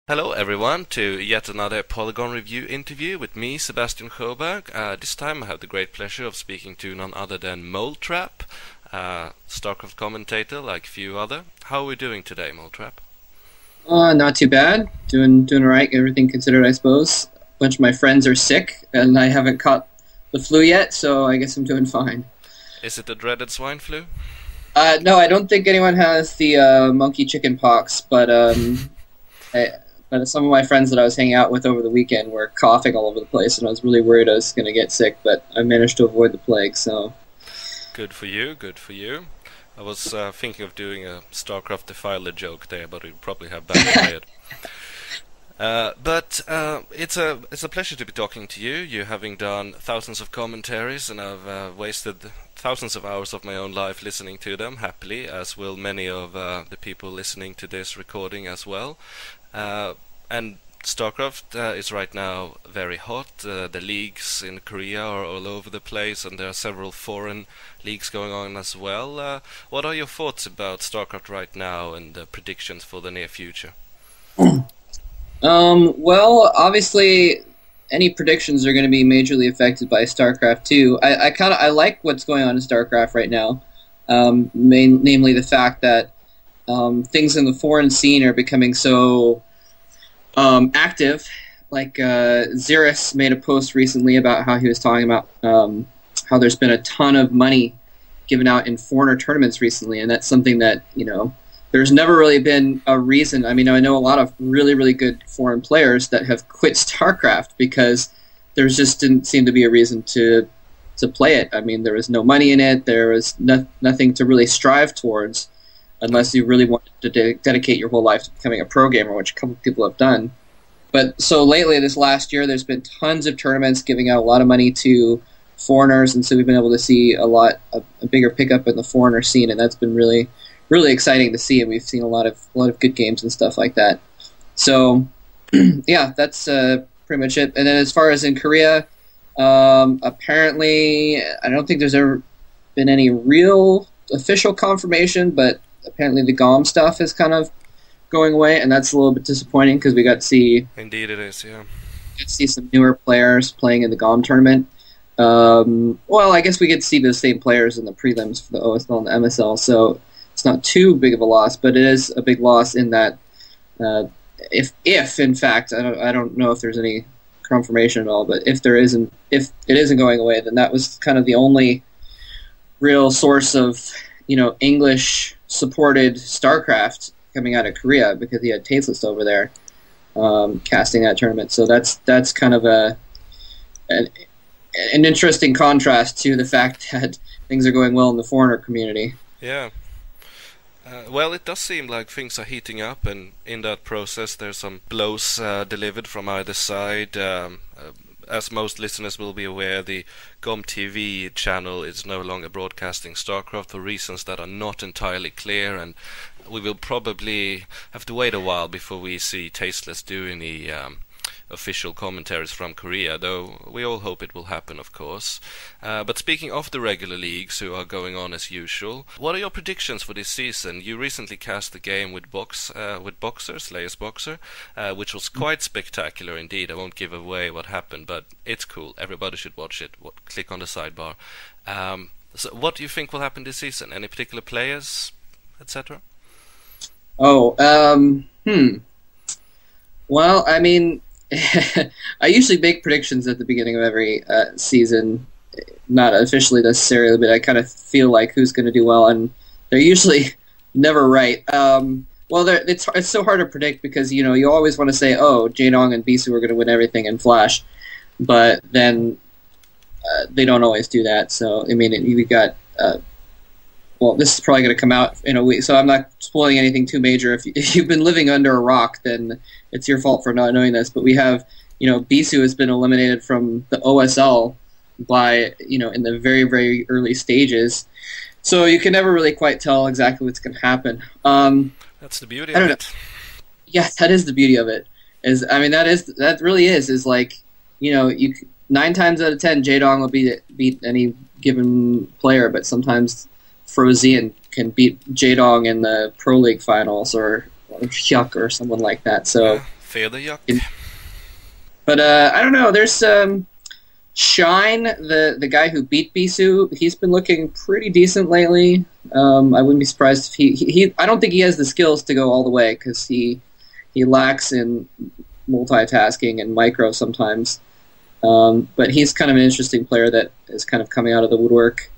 Hello everyone to yet another Polygon review interview with me, Sebastian Sjöberg. This time I have the great pleasure of speaking to none other than Moletrap, StarCraft commentator like few other. How are we doing today, Moletrap? Not too bad. Doing alright, everything considered, I suppose. A bunch of my friends are sick, and I haven't caught the flu yet, so I guess I'm doing fine. Is it the dreaded swine flu? No, I don't think anyone has the monkey chicken pox, but some of my friends that I was hanging out with over the weekend were coughing all over the place, and I was really worried I was going to get sick, but I managed to avoid the plague, so... Good for you, good for you. I was thinking of doing a StarCraft Defiler joke there, but we'd probably have backfired. But it's a pleasure to be talking to you. You having done thousands of commentaries, and I've wasted thousands of hours of my own life listening to them happily, as will many of the people listening to this recording as well. And StarCraft is right now very hot. The leagues in Korea are all over the place, and there are several foreign leagues going on as well. What are your thoughts about StarCraft right now and predictions for the near future? Well, obviously, any predictions are going to be majorly affected by StarCraft 2. I like what's going on in StarCraft right now, namely the fact that things in the foreign scene are becoming so active. Like Xeris made a post recently about how he was talking about how there's been a ton of money given out in foreigner tournaments recently, and that's something that, there's never really been a reason. I mean, I know a lot of really good foreign players that have quit StarCraft because there just didn't seem to be a reason to play it. I mean, there was no money in it. There was nothing to really strive towards unless you really wanted to dedicate your whole life to becoming a pro gamer, which a couple of people have done. But so lately, this last year, there's been tons of tournaments giving out a lot of money to foreigners, and so we've been able to see a bigger pickup in the foreigner scene, and that's been really exciting to see, and we've seen a lot of good games and stuff like that. So, yeah, that's pretty much it. And then as far as in Korea, apparently, I don't think there's ever been any real official confirmation, but apparently the GOM stuff is kind of going away, and that's a little bit disappointing because we got to see... Indeed it is, yeah. Get to see some newer players playing in the GOM tournament. Well, I guess we get to see the same players in the prelims for the OSL and the MSL, so it's not too big of a loss, but it is a big loss in that if in fact, I don't know if there's any confirmation at all, but if it isn't going away, then that was kind of the only real source of English supported StarCraft coming out of Korea, because he had Tasteless over there casting that tournament. So that's kind of an interesting contrast to the fact that things are going well in the foreigner community. Yeah. Well, it does seem like things are heating up, and in that process there's some blows delivered from either side. As most listeners will be aware, the GOM TV channel is no longer broadcasting StarCraft for reasons that are not entirely clear, and we will probably have to wait a while before we see Tasteless do any official commentaries from Korea, though we all hope it will happen, of course. But speaking of the regular leagues who are going on as usual, what are your predictions for this season? You recently cast the game with Boxer, Slayer's Boxer, which was quite spectacular indeed. I won't give away what happened, but it's cool. Everybody should watch it. Click on the sidebar. So what do you think will happen this season? Any particular players, etc.? Well, I mean, I usually make predictions at the beginning of every season, not officially necessarily, but I kind of feel like who's going to do well, and they're usually never right. Well, it's so hard to predict because you always want to say, oh, Jaedong and Bisu are going to win everything in Flash, but then they don't always do that. So I mean, we got. Well, this is probably going to come out in a week, so I'm not spoiling anything too major. If you've been living under a rock, then it's your fault for not knowing this. But we have, Bisu has been eliminated from the OSL by, in the very early stages. So you can never really quite tell exactly what's going to happen. That's the beauty of it. Yeah, that is the beauty of it. That really is like, 9 times out of 10, Jaedong will beat any given player, but sometimes Frozian can beat Jaedong in the Pro League finals or Hyuk or someone like that. So Fear the yuck. But I don't know. There's Shine, the guy who beat Bisu. He's been looking pretty decent lately. I wouldn't be surprised if he I don't think he has the skills to go all the way because he lacks in multitasking and micro sometimes. But he's kind of an interesting player that is kind of coming out of the woodwork.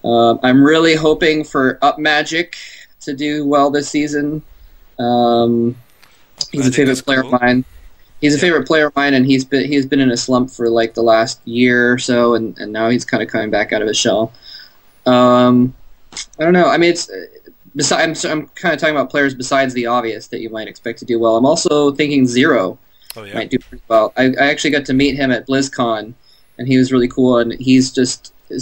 I'm really hoping for Up Magic to do well this season. He's a favorite player of mine. He's a favorite player of mine, and he's been in a slump for like the last year or so, and now he's kind of coming back out of his shell. I don't know. I mean, I'm kind of talking about players besides the obvious that you might expect to do well. I'm also thinking Zero might do pretty well. I actually got to meet him at BlizzCon, and he was really cool, and he's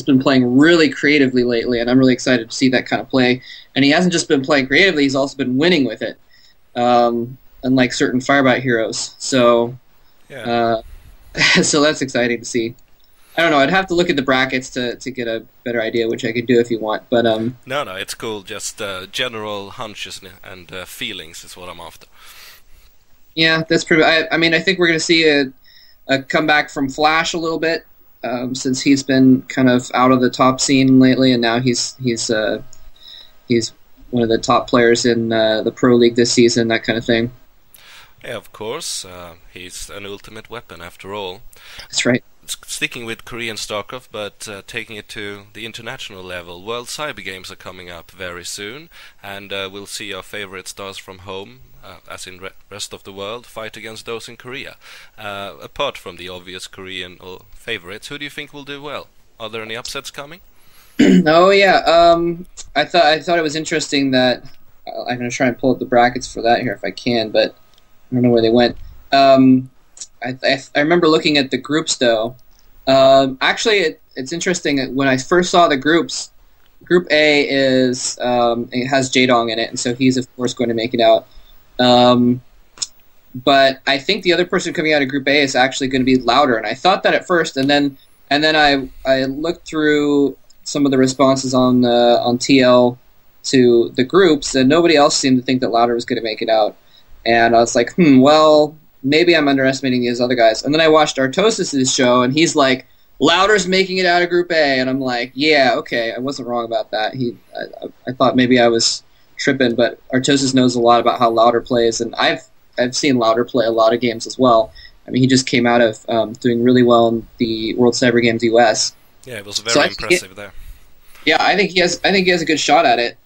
been playing really creatively lately, and I'm really excited to see that kind of play. And he hasn't just been playing creatively; he's also been winning with it. Unlike certain Firebite heroes. So so that's exciting to see. I don't know, I'd have to look at the brackets to get a better idea, which I could do if you want. But No, it's cool. Just general hunches and feelings is what I'm after. Yeah, that's pretty... I mean, I think we're going to see a comeback from Flash a little bit, since he's been kind of out of the top scene lately, and now he's one of the top players in the Pro League this season, that kind of thing. Yeah, of course. He's an ultimate weapon, after all. That's right. Sticking with Korean StarCraft, but taking it to the international level, World Cyber Games are coming up very soon, and we'll see our favorite stars from home, as in rest of the world, fight against those in Korea. Apart from the obvious Korean favorites, who do you think will do well? Are there any upsets coming? Oh yeah, I thought it was interesting that I'm going to try and pull up the brackets for that here if I can, but I don't know where they went. I remember looking at the groups though. Actually, it's interesting that when I first saw the groups, Group A it has Jaedong in it, and so he's of course going to make it out. But I think the other person coming out of Group A is actually going to be Louder, and I thought that at first, and then I looked through some of the responses on TL to the groups, and nobody else seemed to think that Louder was going to make it out. And I was like, well, maybe I'm underestimating these other guys. And then I watched Artosis' show, and he's like, Louder's making it out of Group A. And I'm like, yeah, okay, I wasn't wrong about that. I thought maybe I was tripping, but Artosis knows a lot about how Louder plays, and I've seen Louder play a lot of games as well. I mean, he just came out of doing really well in the World Cyber Games US. Yeah, it was very impressive there. Yeah, I think he has a good shot at it.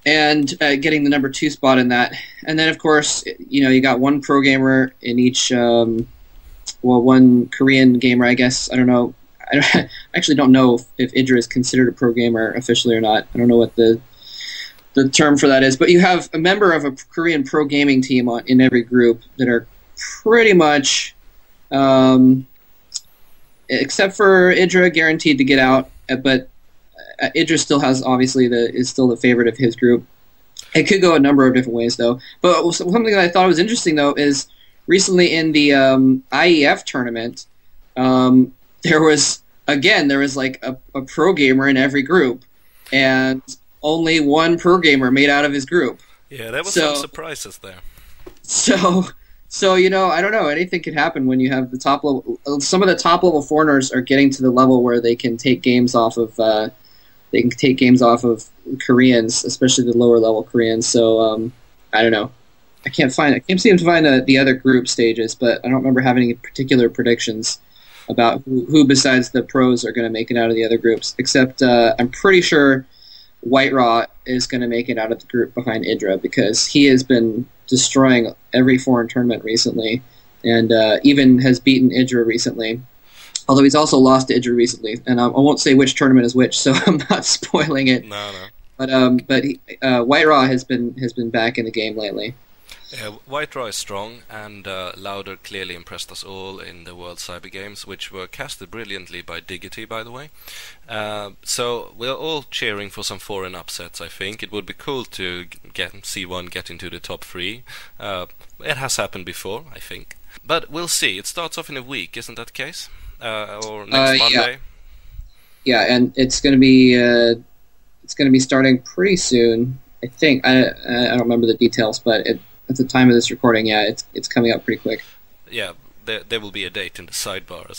And getting the number 2 spot in that. And then, of course, you got one pro gamer in each, one Korean gamer, I guess. I don't know. I actually don't know if Idra is considered a pro gamer officially or not. I don't know what the term for that is. But you have a member of a Korean pro gaming team in every group that are pretty much, except for Idra, guaranteed to get out. But Idris still is still the favorite of his group. It could go a number of different ways, though. But something that I thought was interesting, though, is recently in the IEF tournament, there was like a pro gamer in every group, and only one pro gamer made out of his group. Yeah, there was some surprises there. So I don't know. Anything could happen when you have the top level. Some of the top level foreigners are getting to the level where they can take games off of. Koreans, especially the lower level Koreans. So I don't know. I can't seem to find the other group stages, but I don't remember having any particular predictions about who besides the pros are going to make it out of the other groups. Except I'm pretty sure White Raw is going to make it out of the group behind Idra, because he has been destroying every foreign tournament recently, and even has beaten Idra recently. Although he's also lost to Idra recently, and I won't say which tournament is which, so I'm not spoiling it. No. But White Raw has been back in the game lately. Yeah, White Raw is strong, and Louder clearly impressed us all in the World Cyber Games, which were casted brilliantly by Diggity, by the way. So we're all cheering for some foreign upsets, I think. It would be cool to see one get into the top 3. It has happened before, I think. But we'll see. It starts off in a week, isn't that the case? Or next Monday? Yeah, and it's going to be starting pretty soon. I think I don't remember the details, but at the time of this recording, yeah, it's coming up pretty quick. Yeah, there will be a date in the sidebar as